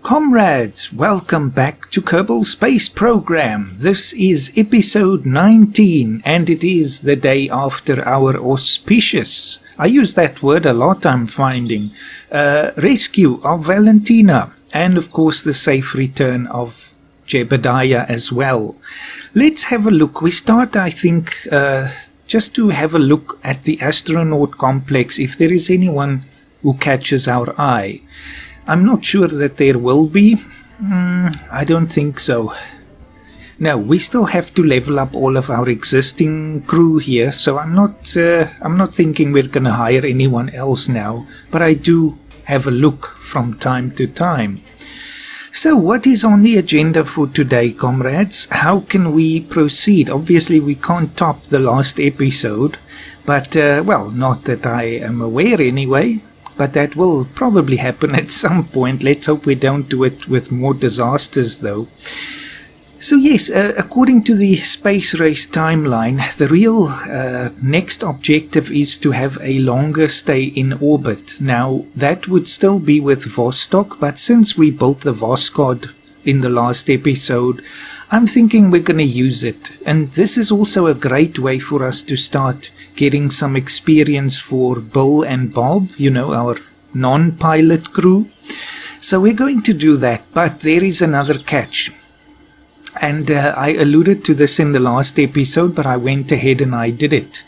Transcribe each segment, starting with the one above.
Comrades, welcome back to Kerbal Space Program. This is episode 19 and it is the day after our auspicious, I use that word a lot I'm finding, rescue of Valentina and of course the safe return of Jebediah as well. Let's have a look. We start, I think, just to have a look at the astronaut complex if there is anyone who catches our eye. I'm not sure that there will be. I don't think so. No, we still have to level up all of our existing crew here, so I'm not thinking we're gonna hire anyone else now, but I do have a look from time to time. So what is on the agenda for today, comrades? How can we proceed? Obviously we can't top the last episode, but well, not that I am aware anyway. But that will probably happen at some point. Let's hope we don't do it with more disasters though. So yes, according to the space race timeline, the real next objective is to have a longer stay in orbit. Now that would still be with Voskhod, but since we built the Voskhod in the last episode, I'm thinking we're going to use it. And this is also a great way for us to start getting some experience for Bill and Bob, you know, our non-pilot crew. So we're going to do that, but there is another catch. And I alluded to this in the last episode, but I went ahead and I did it.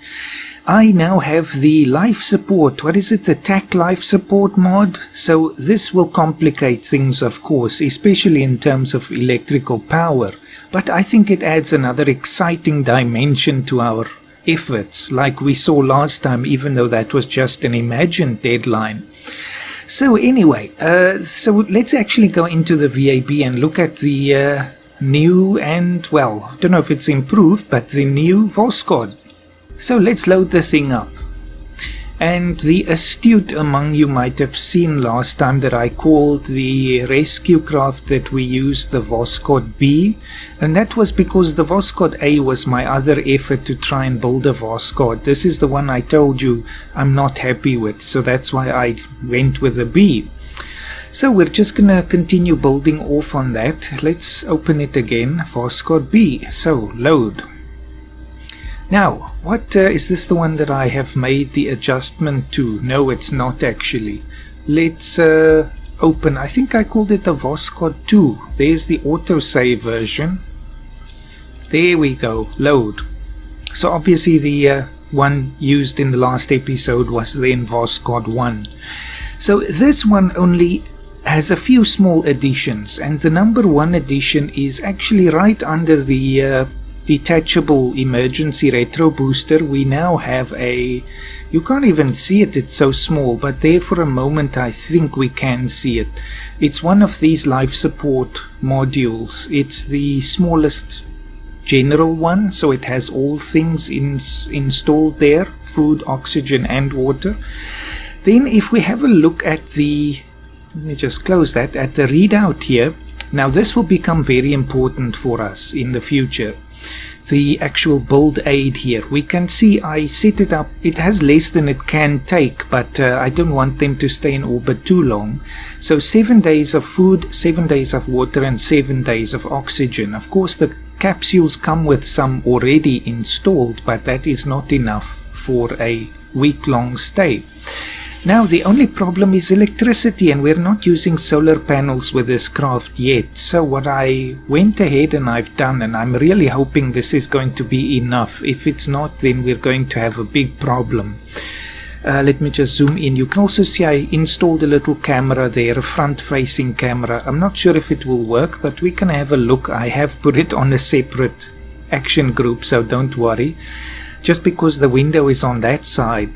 I now have the life support, what is it, the TAC life support mod? So this will complicate things, of course, especially in terms of electrical power. But I think it adds another exciting dimension to our efforts, like we saw last time, even though that was just an imagined deadline. So anyway, so let's actually go into the VAB and look at the new and, well, I don't know if it's improved, but the new Voskhod. So let's load the thing up. And the astute among you might have seen last time that I called the rescue craft that we used the Voskhod B. And that was because the Voskhod A was my other effort to try and build a Voskhod. This is the one I told you I'm not happy with. So that's why I went with the B. So we're just going to continue building off on that. Let's open it again. Voskhod B. So load. Now, what is this the one that I have made the adjustment to? No, it's not actually. Let's open. I think I called it the Voskhod 2. There's the autosave version. There we go. Load. So obviously the one used in the last episode was then Voskhod 1. So this one only has a few small additions, and the number one addition is actually right under the detachable emergency retro booster. We now have a, you can't even see it, it's so small, but there for a moment I think we can see it. It's one of these life support modules. It's the smallest general one, so it has all things installed there, food, oxygen and water. Then if we have a look at the, let me just close that, at the readout here, now this will become very important for us in the future. The actual build aid here, we can see I set it up, it has less than it can take, but I don't want them to stay in orbit too long. So 7 days of food, 7 days of water and 7 days of oxygen. Of course the capsules come with some already installed, but that is not enough for a week-long stay. Now the only problem is electricity, and we're not using solar panels with this craft yet. So what I went ahead and I've done, and I'm really hoping this is going to be enough. If it's not, then we're going to have a big problem. Let me just zoom in. You can also see I installed a little camera there, a front-facing camera. I'm not sure if it will work, but we can have a look. I have put it on a separate action group, so don't worry. Just because the window is on that side.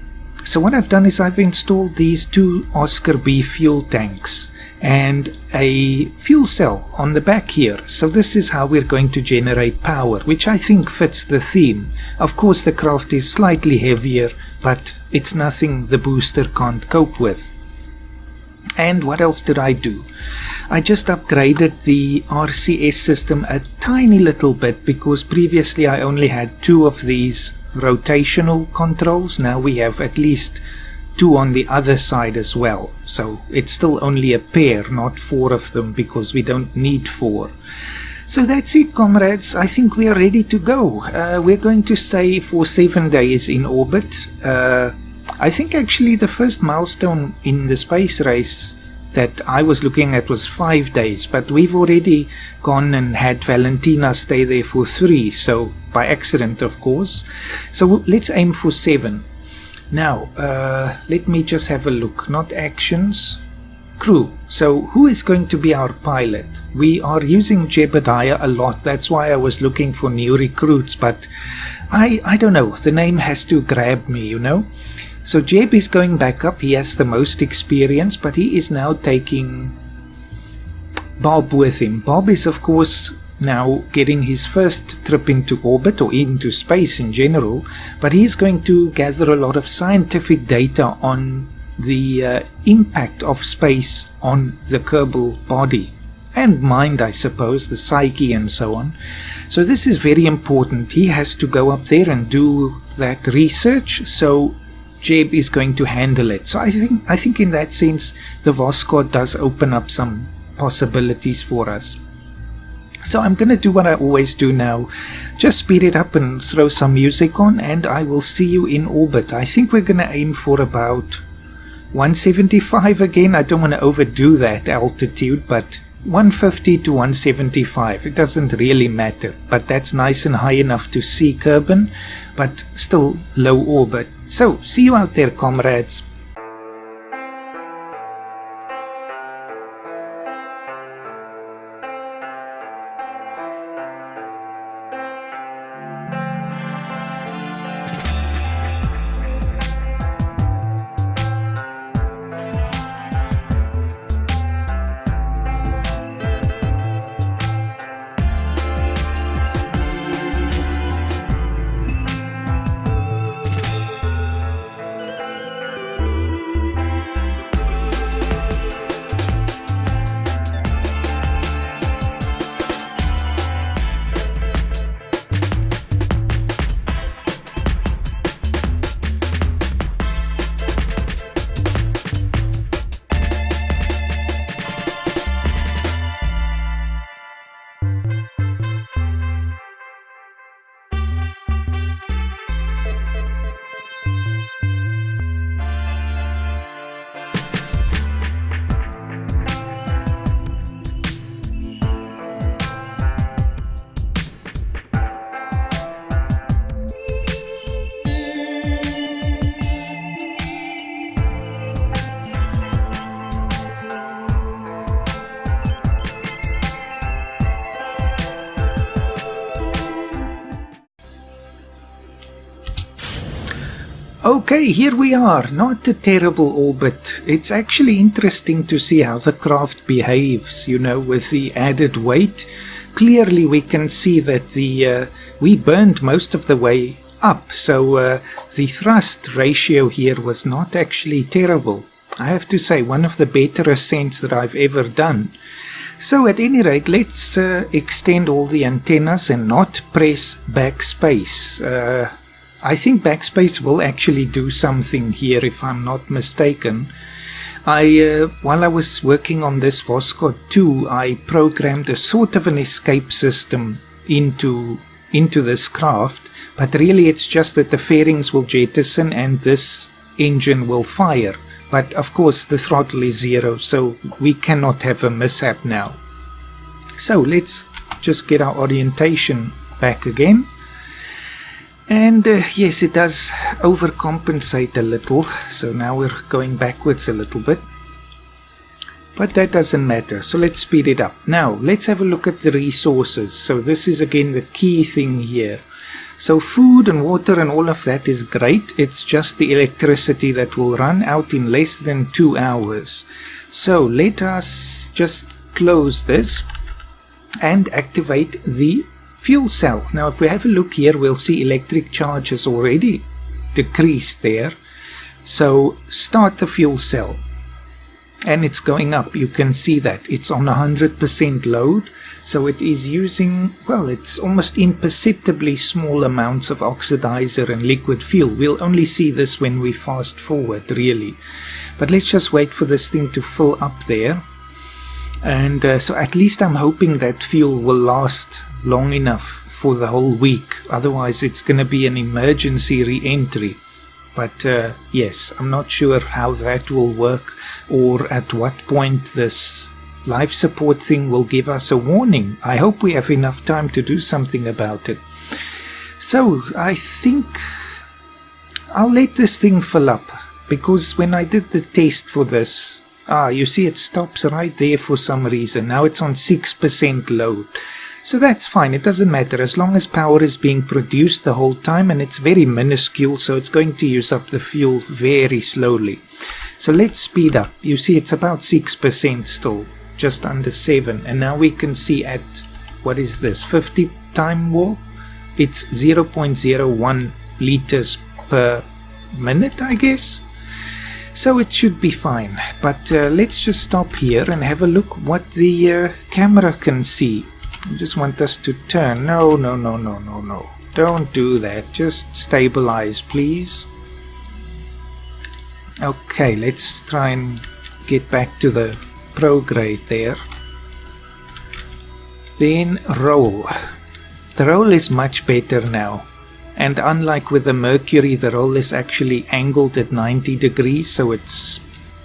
So what I've done is I've installed these two Oscar B fuel tanks and a fuel cell on the back here. So this is how we're going to generate power, which I think fits the theme. Of course the craft is slightly heavier, but it's nothing the booster can't cope with. And what else did I do? I just upgraded the RCS system a tiny little bit, because previously I only had 2 of these rotational controls. Now we have at least 2 on the other side as well. So it's still only a pair, not 4 of them, because we don't need 4. So that's it, comrades. I think we are ready to go. We're going to stay for 7 days in orbit. I think actually the first milestone in the space race that I was looking at was 5 days, but we've already gone and had Valentina stay there for 3, so by accident, of course. So let's aim for 7. Now, let me just have a look. Not actions. Crew. So who is going to be our pilot? We are using Jebediah a lot. That's why I was looking for new recruits, but I don't know. The name has to grab me, you know. So Jeb is going back up. He has the most experience, but he is now taking Bob with him. Bob is, of course, now getting his first trip into orbit, or into space in general, but he's going to gather a lot of scientific data on the impact of space on the Kerbal body and mind, I suppose, the psyche and so on. So this is very important. He has to go up there and do that research, so Jeb is going to handle it. So I think in that sense the Voskhod does open up some possibilities for us. So I'm going to do what I always do now, just speed it up and throw some music on, and I will see you in orbit. I think we're going to aim for about 175 again. I don't want to overdo that altitude, but 150 to 175, it doesn't really matter, but that's nice and high enough to see Kerbal, but still low orbit. So see you out there, comrades. Okay, here we are. Not a terrible orbit. It's actually interesting to see how the craft behaves, you know, with the added weight. Clearly we can see that we burned most of the way up, so the thrust ratio here was not actually terrible. I have to say, one of the better ascents that I've ever done. So at any rate, let's extend all the antennas and not press backspace. I think backspace will actually do something here, if I'm not mistaken. While I was working on this Voskhod 2, I programmed a sort of an escape system into this craft, but really it's just that the fairings will jettison and this engine will fire. But of course the throttle is 0, so we cannot have a mishap now. So let's just get our orientation back again. And yes, it does overcompensate a little, so now we're going backwards a little bit. But that doesn't matter, so let's speed it up. Now, let's have a look at the resources. So this is again the key thing here. So food and water and all of that is great. It's just the electricity that will run out in less than 2 hours. So let us just close this and activate the fuel cell. Now if we have a look here, we'll see electric charge has already decreased there. So start the fuel cell. And it's going up. You can see that it's on 100% load, so it is using, well, it's almost imperceptibly small amounts of oxidizer and liquid fuel. We'll only see this when we fast forward, really. But let's just wait for this thing to fill up there. And so at least I'm hoping that fuel will last long enough for the whole week. Otherwise it's going to be an emergency re-entry. But yes, I'm not sure how that will work, or at what point this life support thing will give us a warning. I hope we have enough time to do something about it. So I think I'll let this thing fill up, because when I did the test for this, you see it stops right there for some reason. Now it's on 6% load. So that's fine, it doesn't matter as long as power is being produced the whole time, and it's very minuscule, so it's going to use up the fuel very slowly. So let's speed up. You see it's about 6% still, just under 7, and now we can see at, what is this, 50 time warp? It's 0.01 liters per minute, I guess. So it should be fine, but let's just stop here and have a look what the camera can see. I just want us to turn. No. Don't do that. Just stabilize, please. Okay, let's try and get back to the prograde there. Then roll. The roll is much better now. And unlike with the Mercury, the roll is actually angled at 90 degrees, so it's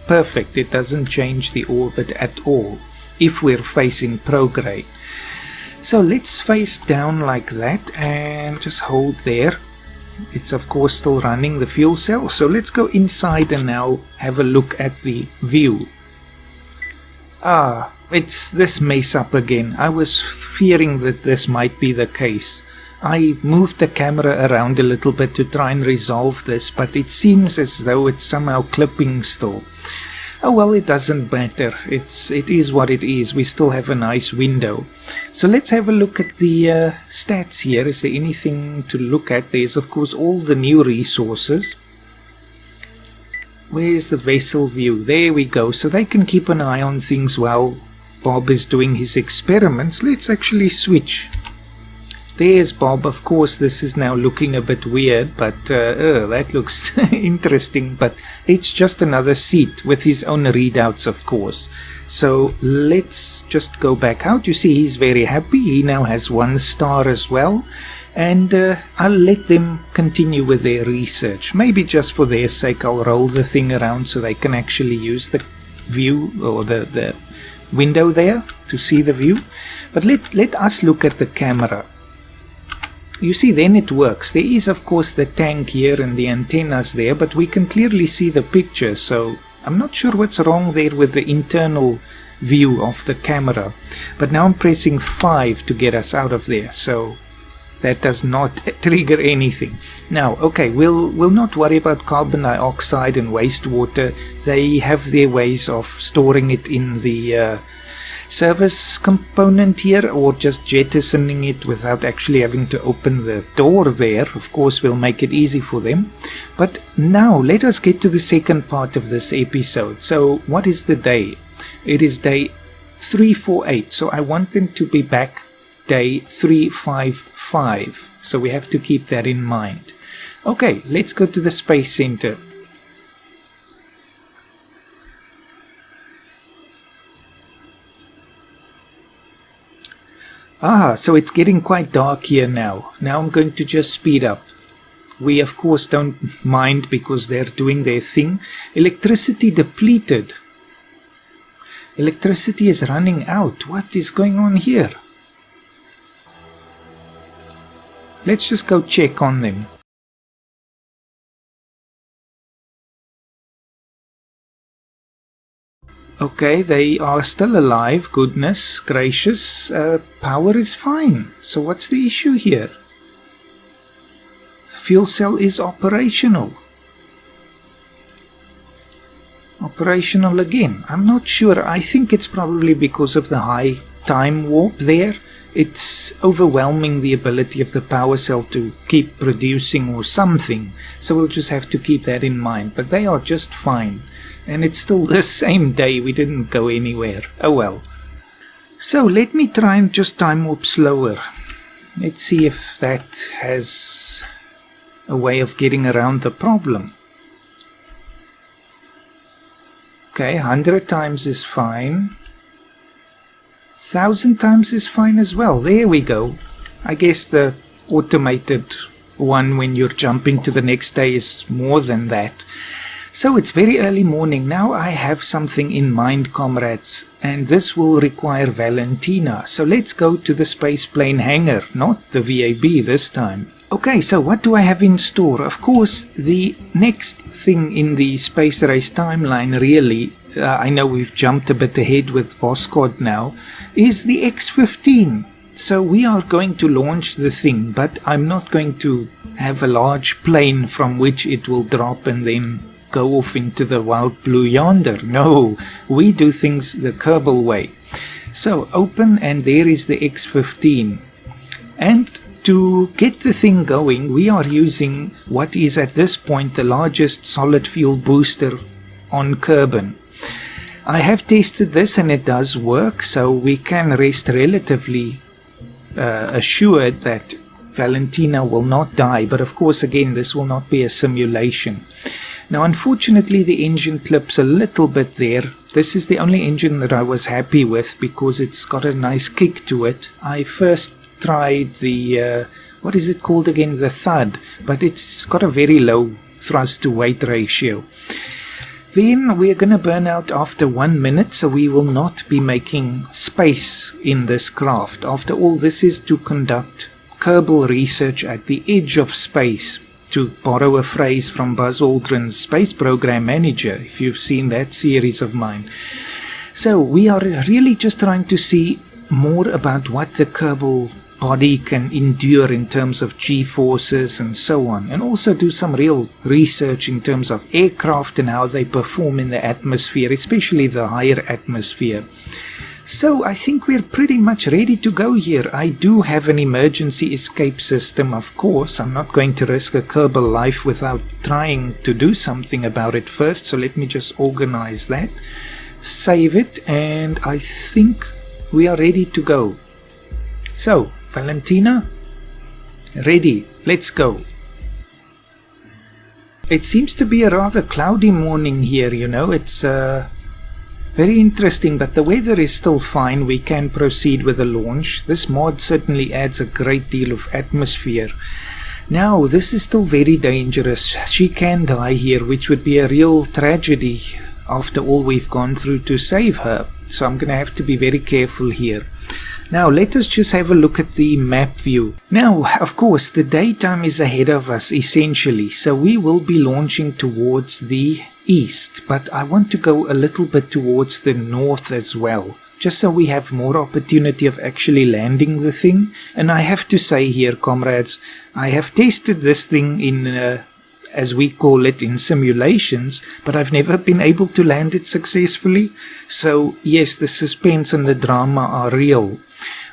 perfect. It doesn't change the orbit at all if we're facing prograde. So let's face down like that and just hold there. It's of course still running the fuel cell. So let's go inside and now have a look at the view. It's this mess up again. I was fearing that this might be the case. I moved the camera around a little bit to try and resolve this, but it seems as though it's somehow clipping still. Oh well, it doesn't matter. It is what it is. We still have a nice window. So let's have a look at the stats here. Is there anything to look at? There's of course all the new resources. Where's the vessel view? There we go. So they can keep an eye on things while Bob is doing his experiments. Let's actually switch. There's Bob. Of course this is now looking a bit weird, but that looks interesting, but it's just another seat with his own readouts, of course. So let's just go back out. You see he's very happy. He now has 1 star as well, and I'll let them continue with their research. Maybe just for their sake I'll roll the thing around so they can actually use the view or the window there to see the view. But let us look at the camera. You see, then it works. There is of course the tank here and the antennas there, but we can clearly see the picture, so I'm not sure what's wrong there with the internal view of the camera. But now I'm pressing 5 to get us out of there, so that does not trigger anything. Now, okay, we'll not worry about carbon dioxide and wastewater. They have their ways of storing it in the service component here, or just jettisoning it without actually having to open the door there. Of course we'll make it easy for them. But now let us get to the second part of this episode. So what is the day? It is day 348, so I want them to be back day 355, so we have to keep that in mind. Okay, let's go to the Space Center. So it's getting quite dark here now. Now I'm going to just speed up. We of course don't mind because they're doing their thing. Electricity depleted. Electricity is running out. What is going on here? Let's just go check on them. Okay, they are still alive, goodness gracious. Power is fine. So what's the issue here? Fuel cell is operational. Operational again. I'm not sure. I think it's probably because of the high time warp there. it's overwhelming the ability of the power cell to keep producing or something. So we'll just have to keep that in mind. But they are just fine. And it's still the same day. We didn't go anywhere. Oh well. So let me try and just time warp slower. Let's see if that has a way of getting around the problem. Okay, 100 times is fine. 1,000 times is fine as well. There we go. I guess the automated one when you're jumping to the next day is more than that. So it's very early morning. Now I have something in mind, comrades, and this will require Valentina. So let's go to the space plane hangar, not the VAB this time. Okay, so what do I have in store? Of course, the next thing in the space race timeline, really, I know we've jumped a bit ahead with Voskhod now, is the X-15. So we are going to launch the thing, but I'm not going to have a large plane from which it will drop and then go off into the wild blue yonder. No, we do things the Kerbal way. So open, and there is the X-15. And to get the thing going, we are using what is at this point the largest solid fuel booster on Kerbal. I have tested this and it does work, so we can rest relatively assured that Valentina will not die. But of course, again, this will not be a simulation. Now, unfortunately, the engine clips a little bit there. This is the only engine that I was happy with because it's got a nice kick to it. I first tried the, what is it called again? The thud, but it's got a very low thrust to weight ratio. Then we're going to burn out after 1 minute, so we will not be making space in this craft. After all, this is to conduct Kerbal research at the edge of space, to borrow a phrase from Buzz Aldrin's Space Program Manager, if you've seen that series of mine. So we are really just trying to see more about what the Kerbal body can endure in terms of G-forces and so on, and also do some real research in terms of aircraft and how they perform in the atmosphere, especially the higher atmosphere. So I think we're pretty much ready to go here. I do have an emergency escape system, of course. I'm not going to risk a Kerbal life without trying to do something about it first, so let me just organize that, save it, and I think we are ready to go. So, Valentina, ready, let's go. It seems to be a rather cloudy morning here, you know, it's very interesting, but the weather is still fine. We can proceed with the launch. This mod certainly adds a great deal of atmosphere. Now, this is still very dangerous. She can die here, which would be a real tragedy after all we've gone through to save her. So I'm going to have to be very careful here. Now, let us just have a look at the map view. Now, of course, the daytime is ahead of us, essentially, so we will be launching towards the east, but I want to go a little bit towards the north as well, just so we have more opportunity of actually landing the thing. And I have to say here, comrades, I have tested this thing in, as we call it, in simulations, but I've never been able to land it successfully. So yes, the suspense and the drama are real.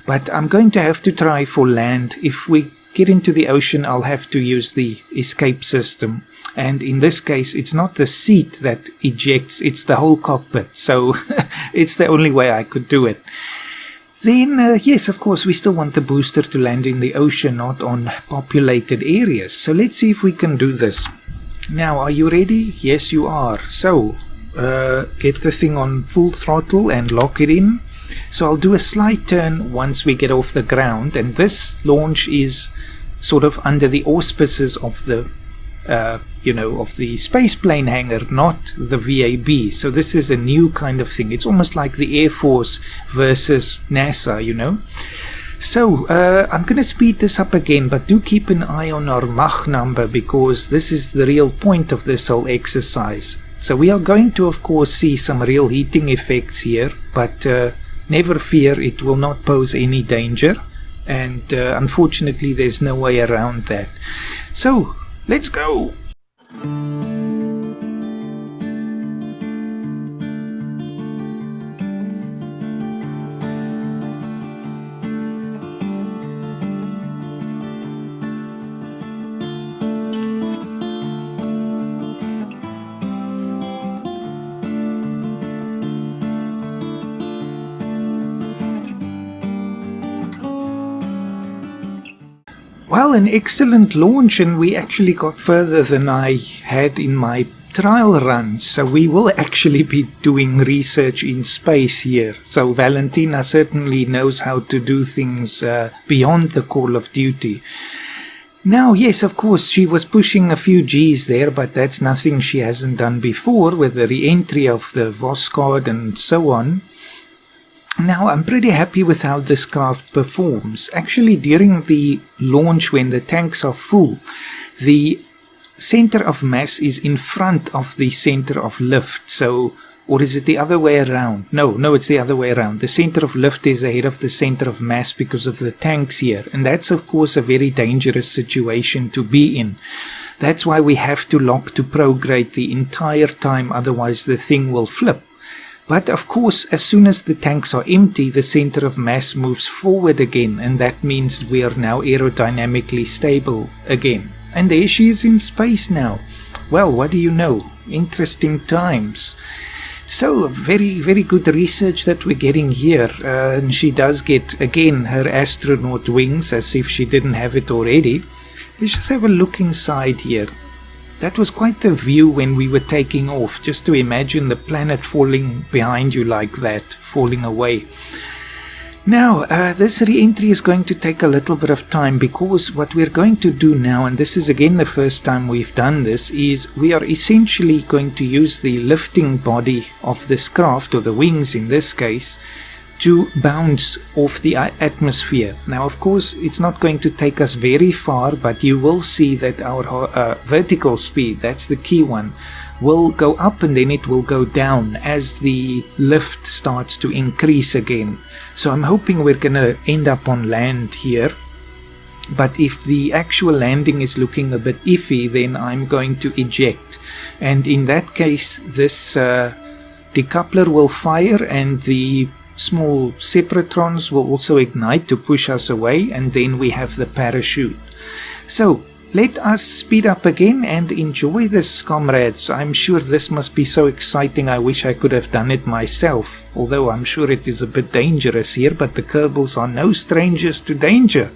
But I'm going to have to try for land. If we get into the ocean, I'll have to use the escape system. And in this case, it's not the seat that ejects, it's the whole cockpit. So it's the only way I could do it. Then, yes, of course, we still want the booster to land in the ocean, not on populated areas. So let's see if we can do this. Now, are you ready? Yes, you are. So, get the thing on full throttle and lock it in. So I'll do a slight turn once we get off the ground, and this launch is sort of under the auspices of the, of the space plane hangar, not the VAB. So this is a new kind of thing. It's almost like the Air Force versus NASA, you know. So I'm going to speed this up again, but do keep an eye on our Mach number, because this is the real point of this whole exercise. So we are going to, of course, see some real heating effects here, but never fear, it will not pose any danger, and unfortunately there's no way around that. So, let's go! Well, an excellent launch, and we actually got further than I had in my trial run, so we will actually be doing research in space here. So Valentina certainly knows how to do things beyond the call of duty. Now, yes, of course, she was pushing a few Gs there, but that's nothing she hasn't done before with the re-entry of the Voskhod and so on. Now, I'm pretty happy with how this craft performs. Actually, during the launch, when the tanks are full, the center of mass is in front of the center of lift. So, or is it the other way around? No, it's the other way around. The center of lift is ahead of the center of mass because of the tanks here. And that's, of course, a very dangerous situation to be in. That's why we have to lock to prograde the entire time, otherwise the thing will flip. But of course, as soon as the tanks are empty, the center of mass moves forward again, and that means we are now aerodynamically stable again. And there she is in space now. Well, what do you know? Interesting times. So, very, very good research that we're getting here. And she does get, again, her astronaut wings, as if she didn't have it already. Let's just have a look inside here. That was quite the view when we were taking off, just to imagine the planet falling behind you like that, falling away. Now, this re-entry is going to take a little bit of time, because what we're going to do now, and this is again the first time we've done this, is we are essentially going to use the lifting body of this craft, or the wings in this case, to bounce off the atmosphere. Now, of course, it's not going to take us very far, but you will see that our vertical speed, that's the key one, will go up and then it will go down as the lift starts to increase again. So I'm hoping we're going to end up on land here. But if the actual landing is looking a bit iffy, then I'm going to eject. And in that case, this decoupler will fire and the small separatrons will also ignite to push us away, and then we have the parachute. So let us speed up again and enjoy this, comrades. I'm sure this must be so exciting. I wish I could have done it myself, although I'm sure it is a bit dangerous here, but the Kerbals are no strangers to danger.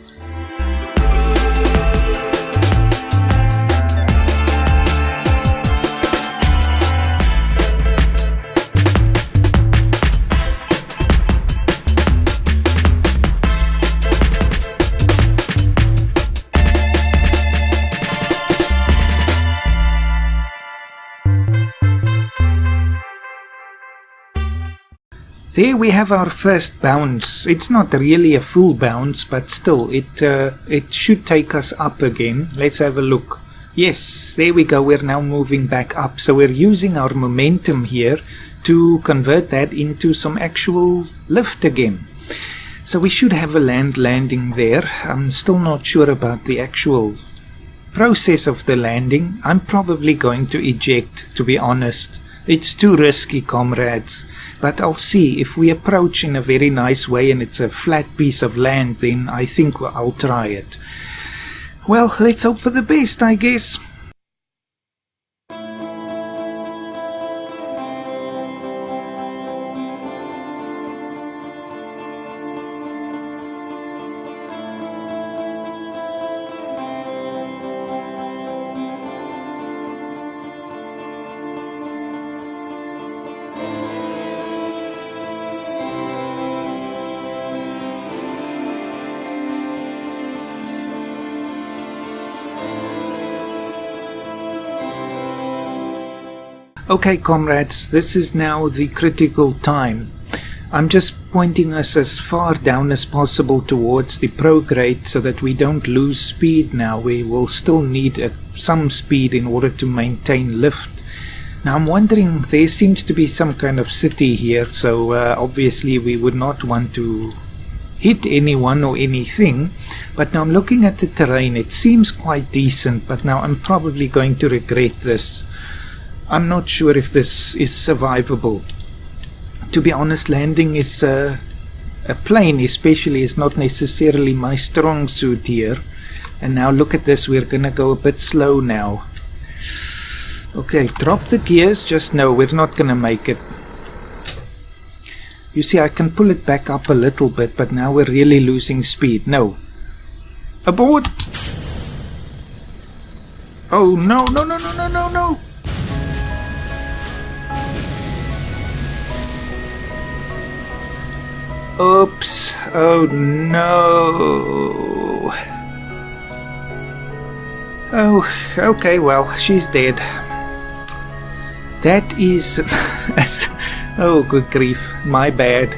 There we have our first bounce. It's not really a full bounce, but still, it should take us up again. Let's have a look. Yes, there we go. We're now moving back up. So we're using our momentum here to convert that into some actual lift again. So we should have a landing there. I'm still not sure about the actual process of the landing. I'm probably going to eject, to be honest. It's too risky, comrades. But I'll see. If we approach in a very nice way and it's a flat piece of land, then I think I'll try it. Well, let's hope for the best, I guess. Okay, comrades, this is now the critical time. I'm just pointing us as far down as possible towards the prograde so that we don't lose speed now. We will still need some speed in order to maintain lift. Now I'm wondering, there seems to be some kind of city here, so obviously we would not want to hit anyone or anything. But now I'm looking at the terrain. It seems quite decent, but now I'm probably going to regret this. I'm not sure if this is survivable. To be honest, landing is a plane especially is not necessarily my strong suit here. And now look at this, we're gonna go a bit slow now. Okay, drop the gears, just no, we're not gonna make it. You see, I can pull it back up a little bit, but now we're really losing speed. No. Abort! Oh no, no, no, no, no, no, no! Oops, oh no. Oh, okay, well, she's dead. That is... oh, good grief, my bad.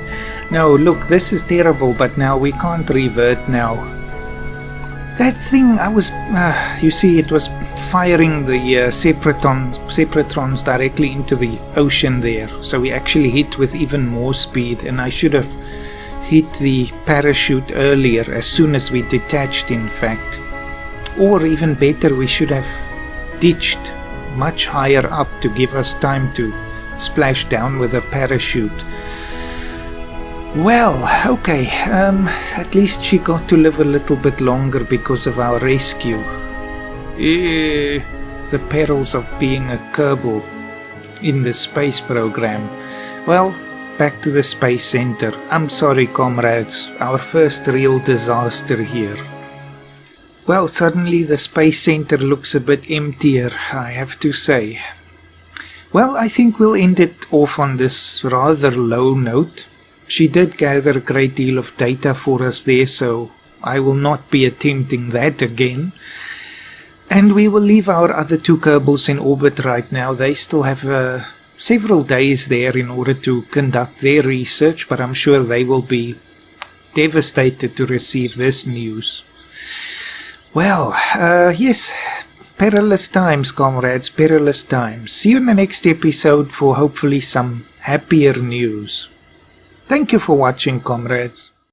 No, look, this is terrible, but now we can't revert now. That thing, I was... you see, it was firing the separatrons directly into the ocean there. So we actually hit with even more speed, and I should have hit the parachute earlier, as soon as we detached, in fact. Or even better, we should have ditched much higher up to give us time to splash down with a parachute. Well, okay, at least she got to live a little bit longer because of our rescue. The perils of being a Kerbal in the space program. Well, back to the space center. I'm sorry, comrades, our first real disaster here. Well, suddenly the space center looks a bit emptier, I have to say. Well, I think we'll end it off on this rather low note. She did gather a great deal of data for us there, so I will not be attempting that again. And we will leave our other two Kerbals in orbit right now. They still have several days there in order to conduct their research, but I'm sure they will be devastated to receive this news. Well, yes, perilous times, comrades, perilous times. See you in the next episode for hopefully some happier news. Thank you for watching, comrades.